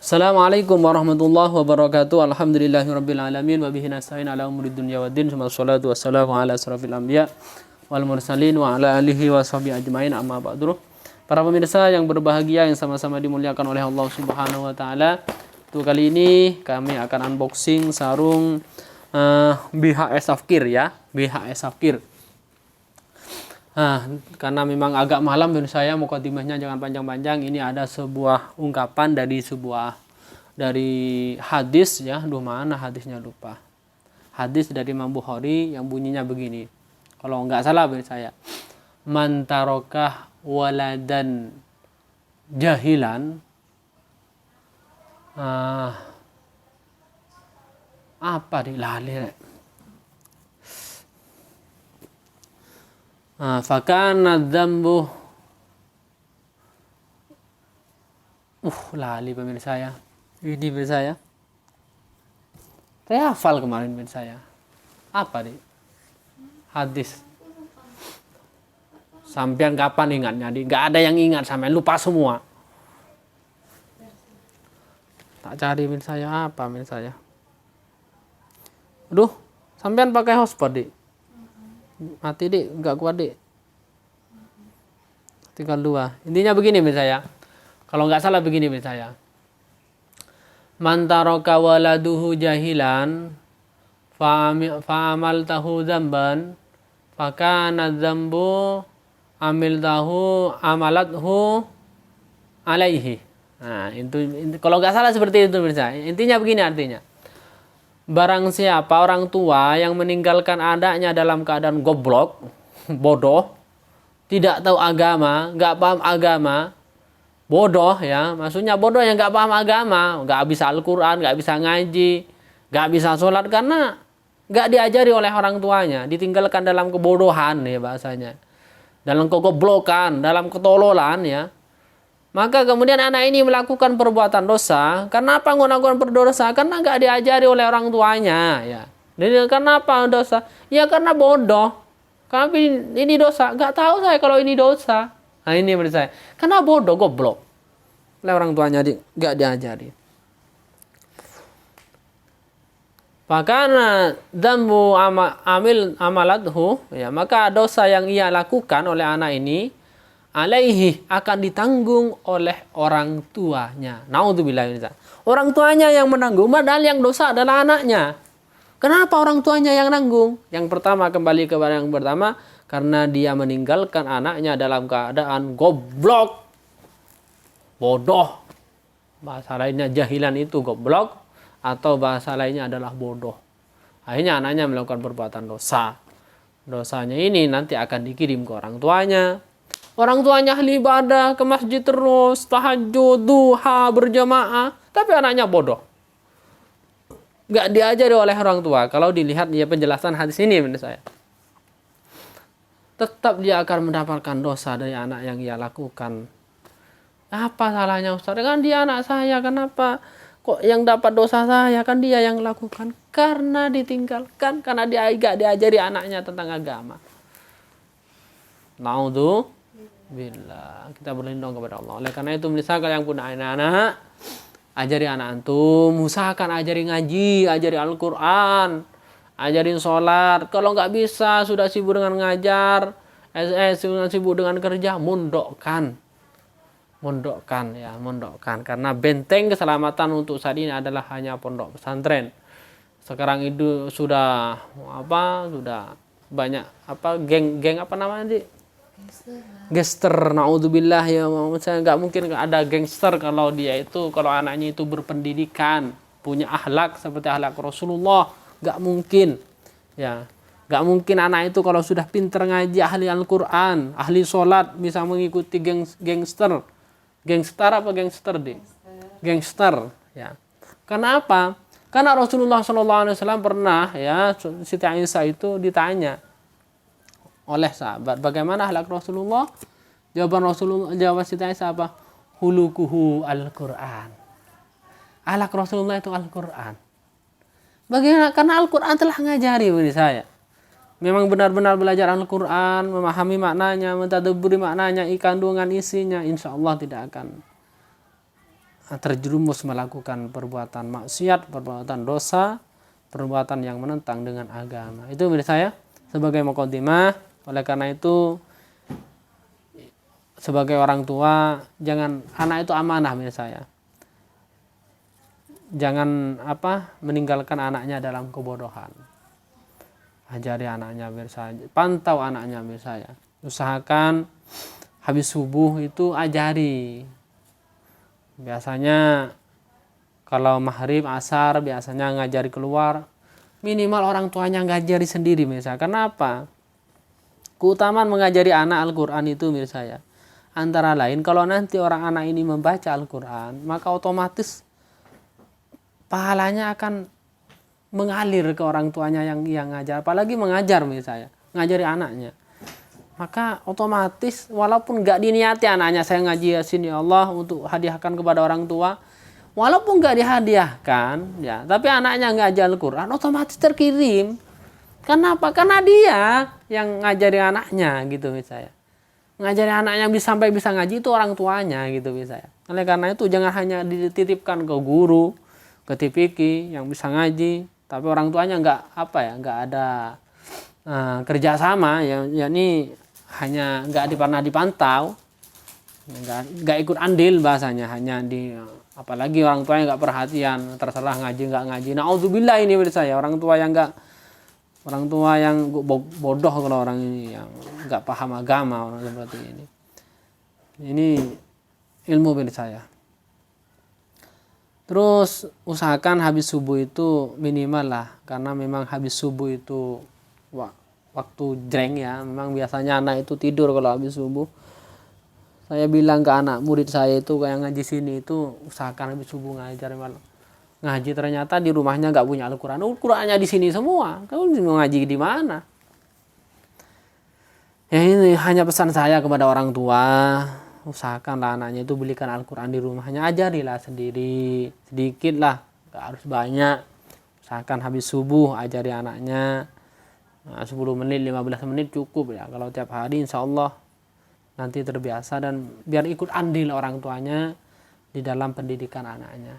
Assalamualaikum warahmatullahi wabarakatuh. Alhamdulillahirabbil alamin wa bihi nasta'in ala umuri dunya waddin. Wassalatu wassalamu ala asrofil anbiya wal mursalin wa ala alihi wa sahbihi ajmain, amma ba'du. Para pemirsa yang berbahagia yang sama-sama dimuliakan oleh Allah Subhanahu wa taala. Untuk kali ini kami akan unboxing sarung BHS Safkir ya, BHS Safkir. Karena memang agak malam dan saya mukadimahnya jangan panjang-panjang. Ini ada sebuah ungkapan dari hadis ya. Mana hadisnya lupa. Hadis dari Imam Bukhari yang bunyinya begini. Kalau nggak salah dari saya. Man tarokah waladan jahilan. Apa dilali? Fakana dzambu lali pemirsa ya. Ini pemirsa ya. Saya hafal kemarin pemirsa ya. Apa nih? Hadis. Sampean kapan ingatnya? Nggak ada yang ingat, sampean lupa semua. Tak cari pemirsa ya, apa pemirsa ya? Aduh, sampean pakai hotspot, Dik. Mati Dik, nggak kuat Dik. Tinggal 2. Intinya begini misalnya. Kalau nggak salah begini misalnya. Man taraka waladuhu jahilan fa'amal tahu dzamban fakana dzambu amil tahu amalathu alaihi. Nah, itu kalau nggak salah seperti itu misalnya. Intinya begini artinya. Barang siapa orang tua yang meninggalkan anaknya dalam keadaan goblok, bodoh, tidak tahu agama, nggak paham agama, bodoh ya, maksudnya bodoh yang nggak paham agama, nggak bisa Al-Quran, nggak bisa ngaji, nggak bisa sholat karena nggak diajari oleh orang tuanya, ditinggalkan dalam kebodohan ya bahasanya, dalam kegoblokan, dalam ketololan ya. Maka kemudian anak ini melakukan perbuatan dosa. Kenapa melakukan berdosa? Karena nggak diajari oleh orang tuanya. Ya. Jadi kenapa dosa? Ya karena bodoh. Kami ini dosa. Nggak tahu saya kalau ini dosa. Nah ini menurut saya. Karena bodoh, goblok. Oleh orang tuanya nggak diajari. Makanya dzambu amil amalathu. Ya, maka dosa yang ia lakukan oleh anak ini alaihi akan ditanggung oleh orang tuanya. Naudzubillah. Orang tuanya yang menanggung, padahal yang dosa adalah anaknya. Kenapa orang tuanya yang nanggung? Yang pertama, kembali kepada yang pertama, karena dia meninggalkan anaknya dalam keadaan goblok, bodoh. Bahasa lainnya jahilan itu goblok, atau bahasa lainnya adalah bodoh. Akhirnya anaknya melakukan perbuatan dosa. Dosanya ini nanti akan dikirim ke orang tuanya. Orang tuanya ahli ibadah, ke masjid terus, tahajud, duha, berjamaah. Tapi anaknya bodoh. Gak diajari oleh orang tua. Kalau dilihat ya penjelasan hadis ini menurut saya. Tetap dia akan mendapatkan dosa dari anak yang ia lakukan. Apa salahnya Ustaz? Kan dia anak saya, kenapa kok yang dapat dosa saya? Kan dia yang lakukan. Karena ditinggalkan, karena dia gak diajari anaknya tentang agama. Bila kita berlindung kepada Allah. Oleh karena itu misalkan yang punya anak-anak, ajari anak antum, usahakan ajari ngaji, ajari Al-Quran, ajarin sholat. Kalau nggak bisa, sudah sibuk dengan ngajar, sibuk dengan kerja, mondokkan ya, mondokkan. Karena benteng keselamatan untuk saat ini adalah hanya pondok pesantren. Sekarang itu sudah banyak geng apa namanya gangster, naudzubillah ya. Saya nggak mungkin ada gangster kalau anaknya itu berpendidikan, punya akhlak seperti akhlak Rasulullah, nggak mungkin ya. Nggak mungkin anak itu kalau sudah pinter ngaji, ahli Al-Quran, ahli sholat, bisa mengikuti gangster ya. Karena apa? Karena Rasulullah SAW pernah ya, Siti Aisyah itu ditanya oleh sahabat, bagaimana akhlak Rasulullah? Jawaban Siti Aisyah apa? Hulukuhu Al-Quran. Akhlak Rasulullah itu Al-Quran. Bagaimana? Karena Al-Quran telah ngajari bagi saya. Memang benar-benar belajar Al-Quran, memahami maknanya, mentadabburi maknanya, kandungan isinya, insya Allah tidak akan terjerumus melakukan perbuatan maksiat, perbuatan dosa, perbuatan yang menentang dengan agama. Itu menurut saya sebagai mukadimah. Oleh karena itu sebagai orang tua, jangan, anak itu amanah menurut saya. Jangan meninggalkan anaknya dalam kebodohan. Ajari anaknya menurut saya, pantau anaknya menurut saya. Usahakan habis subuh itu ajari. Biasanya kalau maghrib, asar biasanya ngajari keluar. Minimal orang tuanya ngajari sendiri misalnya. Kenapa? Keutamaan mengajari anak Al-Quran itu menurut saya, antara lain kalau nanti orang anak ini membaca Al-Quran, maka otomatis pahalanya akan mengalir ke orang tuanya yang ngajar. Apalagi mengajar misalnya, ngajari anaknya. Maka otomatis walaupun gak diniati anaknya, saya ngaji Yasin ya Allah untuk hadiahkan kepada orang tua, walaupun gak dihadiahkan ya, tapi anaknya ngajar Al-Quran, otomatis terkirim. Kenapa? Karena dia yang ngajari anaknya gitu misalnya. Ngajari anaknya sampai bisa ngaji itu orang tuanya gitu misalnya. Oleh karena itu jangan hanya dititipkan ke guru, ke TPQ yang bisa ngaji, tapi orang tuanya nggak ada kerjasama, yakni hanya nggak pernah dipantau, nggak ikut andil bahasanya, hanya apalagi orang tuanya nggak perhatian, terserah ngaji nggak ngaji. Nauzubillah, ini menurut saya orang tua yang bodoh kalau orang ini yang nggak paham agama, orang seperti ini. Ini ilmu menurut saya. Terus usahakan habis subuh itu minimal lah, karena memang habis subuh itu waktu jreng ya, memang biasanya anak itu tidur kalau habis subuh. Saya bilang ke anak murid saya itu kayak ngaji sini itu usahakan habis subuh ngajar malam. Ngaji, ternyata di rumahnya nggak punya Al-Quran. Al-Qurannya di sini semua. Kamu mau ngaji di mana? Ya ini hanya pesan saya kepada orang tua. Usahakanlah anaknya itu belikan Al-Quran di rumahnya, ajarilah sendiri, sedikit lah, gak harus banyak. Usahakan habis subuh ajari anaknya 10 menit, 15 menit cukup ya. Kalau tiap hari insya Allah nanti terbiasa, dan biar ikut andil orang tuanya di dalam pendidikan anaknya.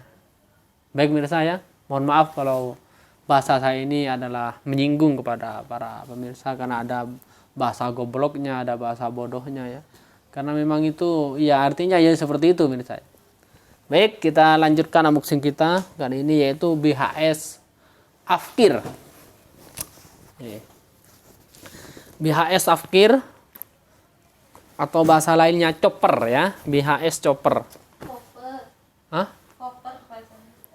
Baik pemirsa ya, mohon maaf kalau bahasa saya ini adalah menyinggung kepada para pemirsa, karena ada bahasa gobloknya, ada bahasa bodohnya ya. Karena memang itu ya artinya ya seperti itu menurut saya. Baik, kita lanjutkan unboxing kita kali ini, yaitu BHS Afkir. BHS Afkir atau bahasa lainnya chopper ya, BHS chopper. Hah?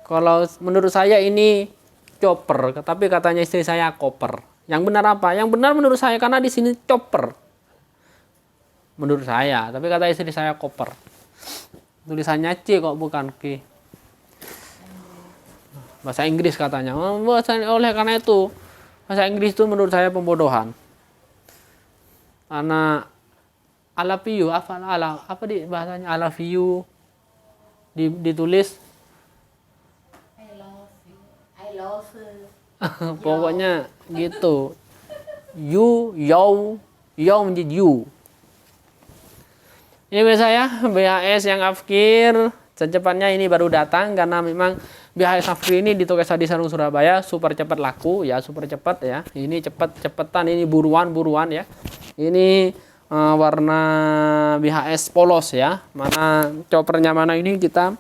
Kalau menurut saya ini chopper, tapi katanya istri saya koper. Yang benar apa? Yang benar menurut saya, karena di sini chopper. Menurut saya, tapi kata istri saya koper. Tulisannya C kok bukan K. Bahasa Inggris katanya. Oleh karena itu, bahasa Inggris itu menurut saya pembodohan. Karena I love you, apa di bahasanya I love you ditulis I love you. pokoknya gitu. You, yo menjadi you. Ini biasanya BHS yang Afkir, secepatnya ini baru datang, karena memang BHS Afkir ini di Toko Sadi Sarung Surabaya super cepat laku ya, super cepat ya. Ini cepetan, ini buruan ya. Ini warna BHS polos ya. Mana choppernya mana ini kita?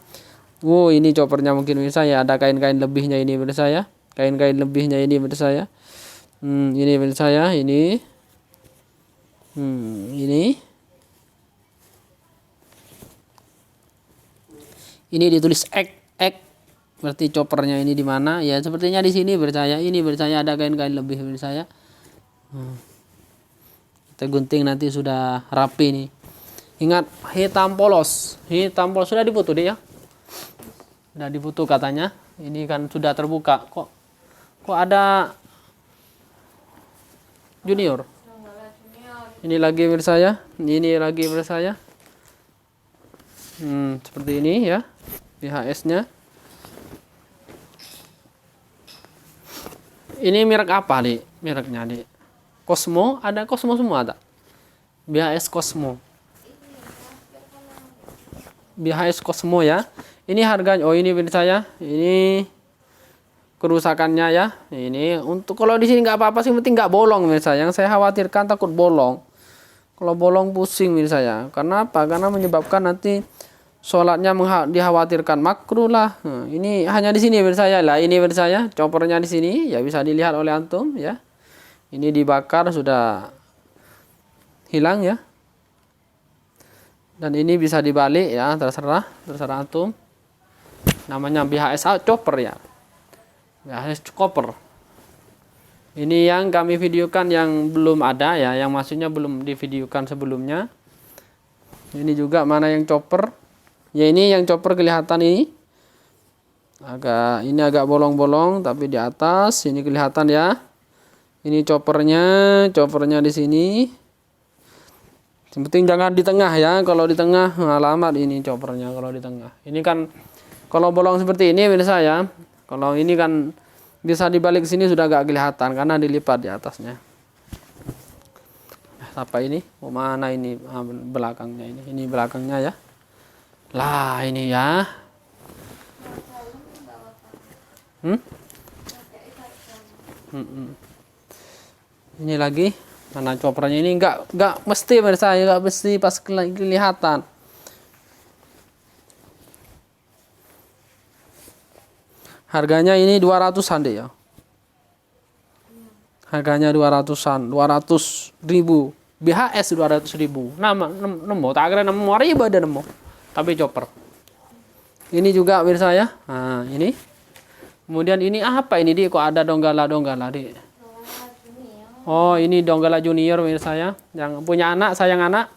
Ini choppernya mungkin bisa ya, ada kain-kain lebihnya ini menurut saya. Kain-kain lebihnya ini menurut saya. Ini menurut saya ini. Ini ditulis X, berarti choppernya ini di mana? Ya sepertinya di sini bercaya. Ini bercaya ada kain-kain lebih bercaya. Kita gunting nanti sudah rapi nih. Ingat hitam polos sudah difoto deh ya. Sudah difoto katanya. Ini kan sudah terbuka. Kok ada junior? Ini lagi bercaya. Seperti ini ya. BHS-nya. Ini merek apa, Dik? Mereknya, Dik? Cosmo, ada Cosmo semua ada. BHS Cosmo. BHS Cosmo ya. Ini harganya, oh ini pemirsa ya, ini kerusakannya ya. Ini untuk kalau di sini nggak apa-apa sih, penting nggak bolong pemirsa. Yang saya khawatirkan takut bolong. Kalau bolong pusing pemirsa ya. Karena apa? Karena menyebabkan nanti sholatnya dikhawatirkan makruh lah. Nah, ini hanya di sini pemirsa ya. Lah ini pemirsa ya, choppernya di sini ya, bisa dilihat oleh antum ya. Ini dibakar sudah hilang ya. Dan ini bisa dibalik ya, terserah antum. Namanya BHSA chopper ya. BHS chopper. Ini yang kami videokan yang belum ada ya, yang maksudnya belum divideokan sebelumnya. Ini juga mana yang chopper? Ya ini yang chopper kelihatan ini. Ini agak bolong-bolong tapi di atas ini kelihatan ya. Ini choppernya di sini. Yang penting jangan di tengah ya. Kalau di tengah alamat ini choppernya kalau di tengah. Ini kan kalau bolong seperti ini pemirsa ya. Kalau ini kan bisa dibalik sini sudah agak kelihatan karena dilipat di atasnya. Apa ini? Oh, mana ini belakangnya ini? Ini belakangnya ya. Lah ini ya. Ini lagi. Mana choppernya ini enggak mesti pemirsa, enggak mesti pas kelihatan. Harganya ini 200-an deh ya. Harganya 200-an, 200.000. BHS 200.000. Nama nemu, tak kira nemu ribu ada nemu. Tapi chopper. Ini juga pemirsa ya. Nah, ini. Kemudian ini apa ini di kok ada donggala di. Oh, ini donggala junior pemirsa ya. Yang punya anak, sayang anak.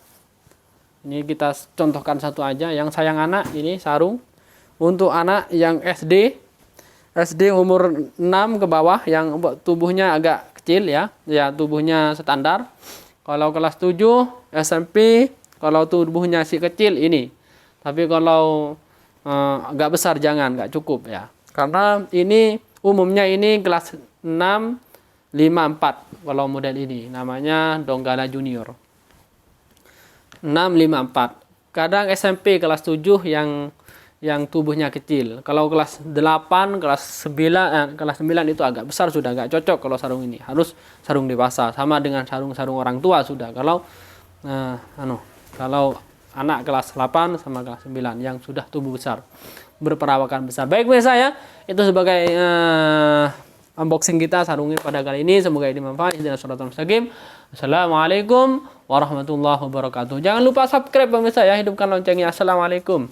Ini kita contohkan satu aja, yang sayang anak ini sarung untuk anak yang SD umur 6 ke bawah yang tubuhnya agak kecil ya. Ya, tubuhnya standar. Kalau kelas 7 SMP, kalau tubuhnya si kecil ini. Tapi kalau agak besar jangan, nggak cukup ya. Karena ini umumnya ini kelas 6 54 kalau model ini namanya donggala junior 654. Kadang SMP kelas 7 yang tubuhnya kecil. Kalau kelas 8, kelas 9 itu agak besar sudah agak cocok kalau sarung ini. Harus sarung dewasa sama dengan sarung-sarung orang tua sudah. Kalau kalau anak kelas 8 sama kelas 9 yang sudah tubuh besar, berperawakan besar. Baik pemirsa ya, itu sebagai unboxing kita sarungnya pada kali ini. Semoga ini bermanfaat. Assalamualaikum warahmatullahi wabarakatuh. Jangan lupa subscribe pemirsa ya, hidupkan loncengnya. Assalamualaikum.